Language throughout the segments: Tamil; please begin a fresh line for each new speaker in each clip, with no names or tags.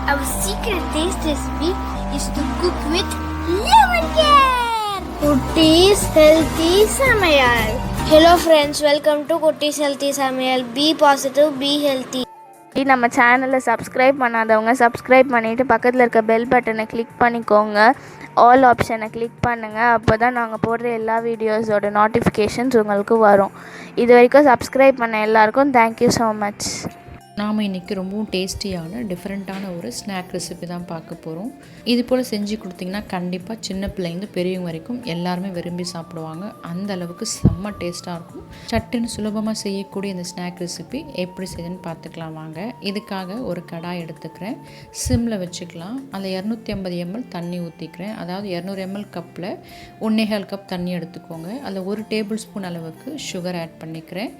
Our secret taste recipe is to cook with lemon care. Kutties Healthy Samayal. Hello friends, welcome to Kutties Healthy Samayal. Be positive, be healthy.
நம்ம சேனலை சப்ஸ்கிரைப் பண்ணாதவங்க சப்ஸ்கிரைப் பண்ணிவிட்டு பக்கத்தில் இருக்க பெல் பட்டனை கிளிக் பண்ணிக்கோங்க. ஆல் ஆப்ஷனை கிளிக் பண்ணுங்கள். அப்போ தான் நாங்கள் போடுற எல்லா வீடியோஸோட நோட்டிஃபிகேஷன்ஸ் உங்களுக்கு வரும். இது வரைக்கும் சப்ஸ்கிரைப் பண்ண எல்லாருக்கும் தேங்க்யூ ஸோ மச்.
நாம் இன்றைக்கி ரொம்பவும் டேஸ்டியான டிஃப்ரெண்ட்டான ஒரு ஸ்நாக் ரெசிபி தான் பார்க்க போகிறோம். இது போல் செஞ்சு கொடுத்திங்கன்னா கண்டிப்பாக சின்ன பிள்ளைங்க பெரியவங்க வரைக்கும் எல்லாருமே விரும்பி சாப்பிடுவாங்க. அந்த அளவுக்கு செம்ம டேஸ்ட்டாக இருக்கும். சட்டுன்னு சுலபமாக செய்யக்கூடிய இந்த ஸ்நாக் ரெசிபி எப்படி செய்யுதுன்னு பார்த்துக்கலாம் வாங்க. இதுக்காக ஒரு கடாய் எடுத்துக்கிறேன். சிம்மில் வச்சுக்கலாம். அதில் 250 ml தண்ணி ஊற்றிக்கிறேன். அதாவது 200 ml கப்பில் 1.25 கப் தண்ணி எடுத்துக்கோங்க. அதில் 1 டேபிள் ஸ்பூன் அளவுக்கு சுகர் ஆட் பண்ணிக்கிறேன்.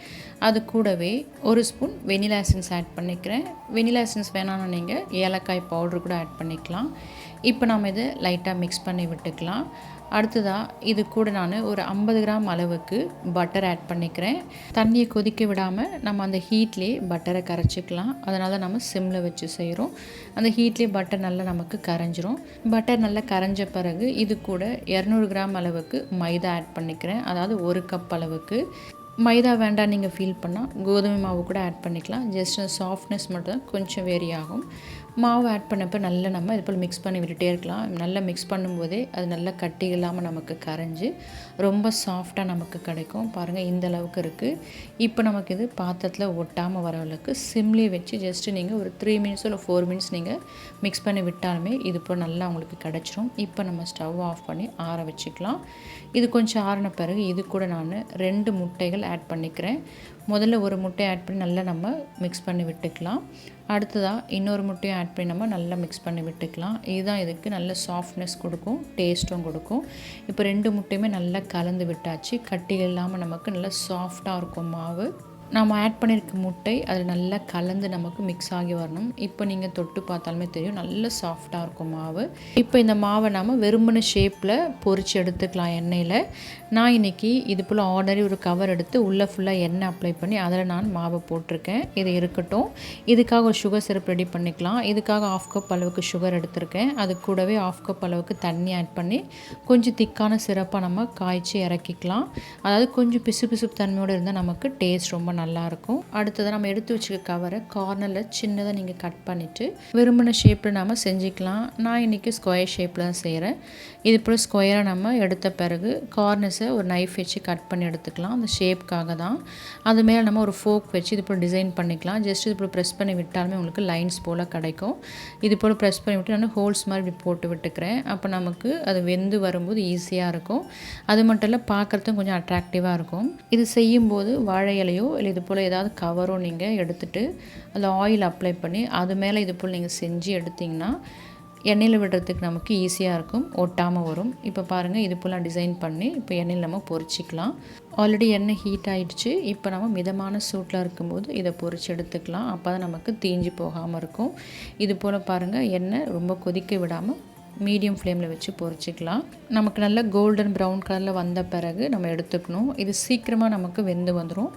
அது கூடவே 1 ஸ்பூன் வெனிலா எசன்ஸ் ஆட் பண்ணிக்கிறேன். வெனிலா எசன்ஸ் வேணாம்னா நீங்கள் ஏலக்காய் பவுட்ரு கூட ஆட் பண்ணிக்கலாம். இப்போ நம்ம இதை லைட்டாக மிக்ஸ் பண்ணி விட்டுக்கலாம். அடுத்ததாக இது கூட நான் ஒரு 50 கிராம் அளவுக்கு பட்டர் ஆட் பண்ணிக்கிறேன். தண்ணியை கொதிக்க விடாமல் நம்ம அந்த ஹீட்லேயே பட்டரை கரைச்சிக்கலாம். அதனால் நம்ம சிம்மில் வச்சு செய்கிறோம். அந்த ஹீட்லேயே பட்டர் நல்லா நமக்கு கரைஞ்சிரும். பட்டர் நல்லா கரைஞ்ச பிறகு இது கூட 200 கிராம் அளவுக்கு மைதா ஆட் பண்ணிக்கிறேன். அதாவது 1 கப் அளவுக்கு. மைதா வேண்டாம் நீங்கள் ஃபீல் பண்ணால் கோதுமை மாவு கூட ஆட் பண்ணிக்கலாம். ஜஸ்ட் சாஃப்ட்னஸ் மட்டும் தான் கொஞ்சம் வேரி ஆகும். மாவு ஆட் பண்ணப்போ நல்லா நம்ம இது போல் மிக்ஸ் பண்ணி விட்டுட்டே இருக்கலாம். நல்லா மிக்ஸ் பண்ணும்போதே அது நல்லா கட்டி இல்லாமல் நமக்கு கரைஞ்சி ரொம்ப சாஃப்டாக நமக்கு கிடைக்கும். பாருங்கள் இந்த அளவுக்கு இருக்குது. இப்போ நமக்கு இது பாத்திரத்தில் ஒட்டாமல் வரவளுக்கு சிம்லேயே வச்சு ஜஸ்ட்டு நீங்கள் ஒரு 3 மினிட்ஸ் இல்லை 4 மினிட்ஸ் நீங்கள் மிக்ஸ் பண்ணி விட்டாலுமே இது போல் நல்லா உங்களுக்கு கிடச்சிரும். இப்போ நம்ம ஸ்டவ் ஆஃப் பண்ணி ஆற வச்சுக்கலாம். இது கொஞ்சம் ஆறின பிறகு இது கூட நான் 2 முட்டைகள் ஆட் பண்ணிக்கிறேன். முதல்ல ஒரு முட்டை ஆட் பண்ணி நல்லா நம்ம மிக்ஸ் பண்ணி விட்டுக்கலாம். அடுத்ததாக இன்னொரு முட்டையும் ஆட் பண்ணி நம்ம நல்லா மிக்ஸ் பண்ணி விட்டுக்கலாம். இதுதான் இதுக்கு நல்ல சாஃப்ட்னஸ் கொடுக்கும், டேஸ்ட்டும் கொடுக்கும். இப்போ 2 முட்டையுமே நல்லா கலந்து விட்டாச்சு. கட்டிகள் இல்லாமல் நமக்கு நல்லா சாஃப்டாக இருக்கும் மாவு. நம்ம ஆட் பண்ணியிருக்க முட்டை அது நல்லா கலந்து நமக்கு மிக்ஸ் ஆகி வரணும். இப்போ நீங்கள் தொட்டு பார்த்தாலுமே தெரியும் நல்ல சாஃப்டாக இருக்கும் மாவு. இப்போ இந்த மாவை நம்ம வெறுமன ஷேப்பில் பொரித்து எடுத்துக்கலாம் எண்ணெயில். நான் இன்றைக்கி இது போல் ஆர்டினரி ஒரு கவர் எடுத்து உள்ளே ஃபுல்லாக எண்ணெய் அப்ளை பண்ணி அதில் நான் மாவை போட்டிருக்கேன். இது இருக்கட்டும். இதுக்காக ஒரு சுகர் சிரப் ரெடி பண்ணிக்கலாம். இதுக்காக 1/2 கப் அளவுக்கு சுகர் எடுத்திருக்கேன். அது கூடவே 1/2 கப் அளவுக்கு தண்ணி ஆட் பண்ணி கொஞ்சம் திக்கான சிரப்பாக நம்ம காய்ச்சி இறக்கிக்கலாம். அதாவது கொஞ்சம் பிசு பிசுப்பு தன்மையோடு இருந்தால் நமக்கு டேஸ்ட் ரொம்ப நல்லாயிருக்கும். அடுத்ததாக நம்ம எடுத்து வச்சுக்க கவரை கார்னரில் சின்னதாக நீங்கள் கட் பண்ணிவிட்டு விரும்பின ஷேப்பில் நம்ம செஞ்சுக்கலாம். நான் இன்றைக்கி ஸ்கொயர் ஷேப்பில் தான் செய்கிறேன். இது போல் ஸ்கொயராக நம்ம எடுத்த பிறகு கார்னர்ஸை ஒரு நைஃப் வச்சு கட் பண்ணி எடுத்துக்கலாம். அந்த ஷேப்காக தான். அது மேலே நம்ம ஒரு ஃபோக் வச்சு இது போல் டிசைன் பண்ணிக்கலாம். ஜஸ்ட் இது போல் ப்ரெஸ் பண்ணி விட்டாலுமே உங்களுக்கு லைன்ஸ் போல் கிடைக்கும். இது போல் ப்ரெஸ் பண்ணி விட்டு நான் ஹோல்ஸ் மாதிரி இப்படி போட்டு விட்டுக்கிறேன். அப்போ நமக்கு அது வெந்து வரும்போது ஈஸியாக இருக்கும். அது மட்டும் இல்லை பார்க்குறதுக்கும் கொஞ்சம் அட்ராக்டிவாக இருக்கும். இது செய்யும்போது வாழை இலையோ இல்லை இது போல் ஏதாவது கவரோ நீங்கள் எடுத்துகிட்டு அதில் ஆயில் அப்ளை பண்ணி அது மேலே இது போல் நீங்கள் செஞ்சு எடுத்திங்கன்னா எண்ணெயில் விடுறதுக்கு நமக்கு ஈஸியாக இருக்கும், ஒட்டாமல் வரும். இப்போ பாருங்கள் இது போல் டிசைன் பண்ணி இப்போ எண்ணெயில் நம்ம பொரிச்சிக்கலாம். ஆல்ரெடி எண்ணெய் ஹீட் ஆகிடுச்சு. இப்போ நம்ம மிதமான சூட்டில் இருக்கும்போது இதை பொரிச்சு எடுத்துக்கலாம். அப்போ தான் நமக்கு தீஞ்சு போகாமல் இருக்கும். இது போல் பாருங்கள் எண்ணெய் ரொம்ப கொதிக்க விடாமல் மீடியம் ஃப்ளேமில் வச்சு பொரிச்சிக்கலாம். நமக்கு நல்ல கோல்டன் ப்ரௌன் கலரில் வந்த பிறகு நம்ம எடுத்துக்கணும். இது சீக்கிரமாக நமக்கு வெந்து வந்துடும்.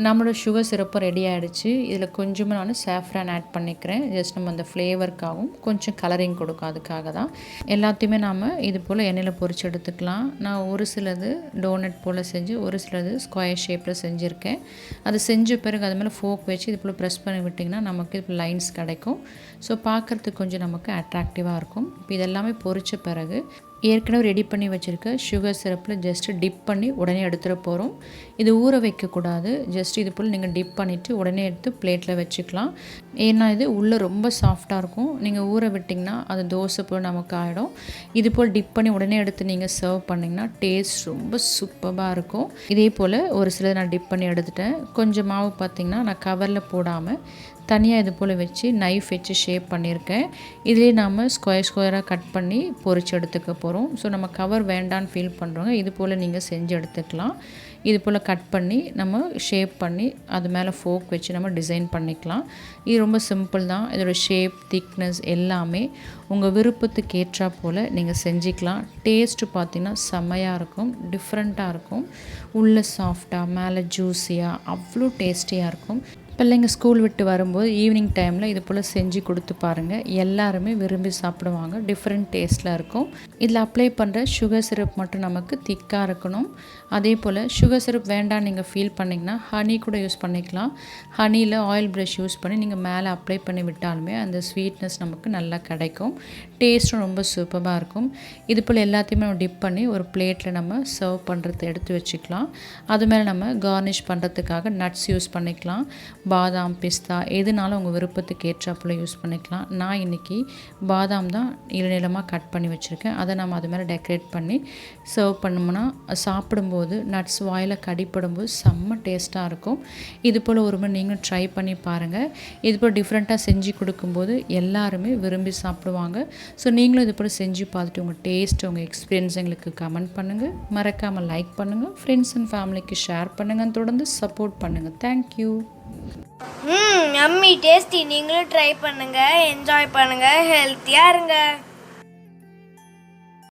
நம்மளோட சுகர் சிரப்பும் ரெடி ஆகிடுச்சு. இதில் கொஞ்சமாக நான் சாஃப்ரான் ஆட் பண்ணிக்கிறேன். ஜஸ்ட் நம்ம அந்த ஃப்ளேவருக்காகவும் கொஞ்சம் கலரிங் கொடுக்கும், அதுக்காக தான். எல்லாத்தையுமே நாம் இது போல் எண்ணெயில் பொரிச்சு எடுத்துக்கலாம். நான் ஒரு சிலது டோனட் போல் செஞ்சு ஒரு சிலது ஸ்கொயர் ஷேப்பில் செஞ்சுருக்கேன். அது செஞ்ச பிறகு அது மேலே ஃபோக் வச்சு இது போல் ப்ரெஸ் பண்ணி விட்டிங்கன்னா நமக்கு இப்போ லைன்ஸ் கிடைக்கும். ஸோ பார்க்குறதுக்கு கொஞ்சம் நமக்கு அட்ராக்டிவாக இருக்கும். இப்போ இதெல்லாமே பொரித்த பிறகு ஏற்கனவே ரெடி பண்ணி வச்சுருக்க சுகர் சிரப்பில் ஜஸ்ட்டு டிப் பண்ணி உடனே எடுத்துகிட்டு போகிறோம். இது ஊற வைக்கக்கூடாது. ஜஸ்ட் இது போல் நீங்கள் டிப் பண்ணிவிட்டு உடனே எடுத்து பிளேட்டில் வச்சுக்கலாம். ஏன்னா இது உள்ளே ரொம்ப சாஃப்டாக இருக்கும். நீங்கள் ஊற விட்டிங்கன்னா அது தோசை போல் நமக்கு ஆகிடும். இது போல் டிப் பண்ணி உடனே எடுத்து நீங்கள் சர்வ் பண்ணிங்கன்னா டேஸ்ட் ரொம்ப சூப்பராக இருக்கும். இதே போல் ஒரு சிலர் நான் டிப் பண்ணி எடுத்துட்டேன். கொஞ்சம் மாவு பார்த்திங்கன்னா நான் கவரில் போடாமல் தனியாக இது போல் வச்சு நைஃப் வச்சு ஷேப் பண்ணியிருக்கேன். இதிலே நாம் ஸ்கொயராக கட் பண்ணி பொரிச்சு எடுத்துக்க போகிறோம். ஸோ நம்ம கவர் வேண்டான்னு ஃபீல் பண்ணுறவங்க இது போல் நீங்கள் செஞ்சு எடுத்துக்கலாம். இது போல் கட் பண்ணி நம்ம ஷேப் பண்ணி அது மேலே ஃபோக் வச்சு நம்ம டிசைன் பண்ணிக்கலாம். இது ரொம்ப சிம்பிள் தான். இதோட ஷேப், திக்னஸ் எல்லாமே உங்கள் விருப்பத்துக்கு ஏற்றா போல் நீங்கள் செஞ்சுக்கலாம். டேஸ்ட்டு பார்த்திங்கன்னா செம்மையாக இருக்கும், டிஃப்ரெண்ட்டாக இருக்கும். உள்ளே சாஃப்டாக மேலே ஜூஸியாக அவ்வளோ டேஸ்டியாக இருக்கும். பிள்ளைங்க ஸ்கூல் விட்டு வரும்போது ஈவினிங் டைமில் இது போல் செஞ்சு கொடுத்து பாருங்கள். எல்லாருமே விரும்பி சாப்பிடுவாங்க. டிஃப்ரெண்ட் டேஸ்ட்டில் இருக்கும். இதில் அப்ளை பண்ணுற சுகர் சிரப் மட்டும் நமக்கு திக்காக இருக்கணும். அதே போல் சுகர் சிரப் வேண்டாம் நீங்கள் ஃபீல் பண்ணிங்கன்னா ஹனி கூட யூஸ் பண்ணிக்கலாம். ஹனியில் ஆயில் ப்ரஷ் யூஸ் பண்ணி நீங்கள் மேலே அப்ளை பண்ணி விட்டாலுமே அந்த ஸ்வீட்னஸ் நமக்கு நல்லா கிடைக்கும். டேஸ்ட்டும் ரொம்ப சூப்பராக இருக்கும். இது போல் எல்லாத்தையுமே நம்ம டிப் பண்ணி ஒரு பிளேட்டில் நம்ம சர்வ் பண்ணுறது எடுத்து வச்சுக்கலாம். அது மேலே நம்ம கார்னிஷ் பண்ணுறதுக்காக நட்ஸ் யூஸ் பண்ணிக்கலாம். பாதாம், பிஸ்தா எதுனாலும் உங்கள் விருப்பத்துக்கு ஏற்றாப்புல யூஸ் பண்ணிக்கலாம். நான் இன்றைக்கி பாதாம் தான் நீளமாக கட் பண்ணி வச்சுருக்கேன். அதை நம்ம அது மேலே டெக்கரேட் பண்ணி சர்வ் பண்ணோம்னா சாப்பிடும்போது நட்ஸ் வாயில் கடிப்படும்போது செம்ம டேஸ்ட்டாக இருக்கும். இது போல் ஒரு முறை நீங்களும் ட்ரை பண்ணி பாருங்கள். இது போல் டிஃப்ரெண்ட்டாக செஞ்சு கொடுக்கும்போது எல்லாருமே விரும்பி சாப்பிடுவாங்க. ஸோ நீங்களும் இது போல் செஞ்சு பார்த்துட்டு உங்கள் டேஸ்ட், உங்கள் எக்ஸ்பீரியன்ஸ் எங்களுக்கு கமெண்ட் பண்ணுங்கள். மறக்காமல் லைக் பண்ணுங்கள். ஃப்ரெண்ட்ஸ் அண்ட் ஃபேமிலிக்கு ஷேர் பண்ணுங்கள். தொடர்ந்து சப்போர்ட் பண்ணுங்கள். தேங்க்யூ.
Yummy tasty. நீங்களும் ட்ரை பண்ணுங்க, என்ஜாய் பண்ணுங்க, ஹெல்த்தியா இருங்க.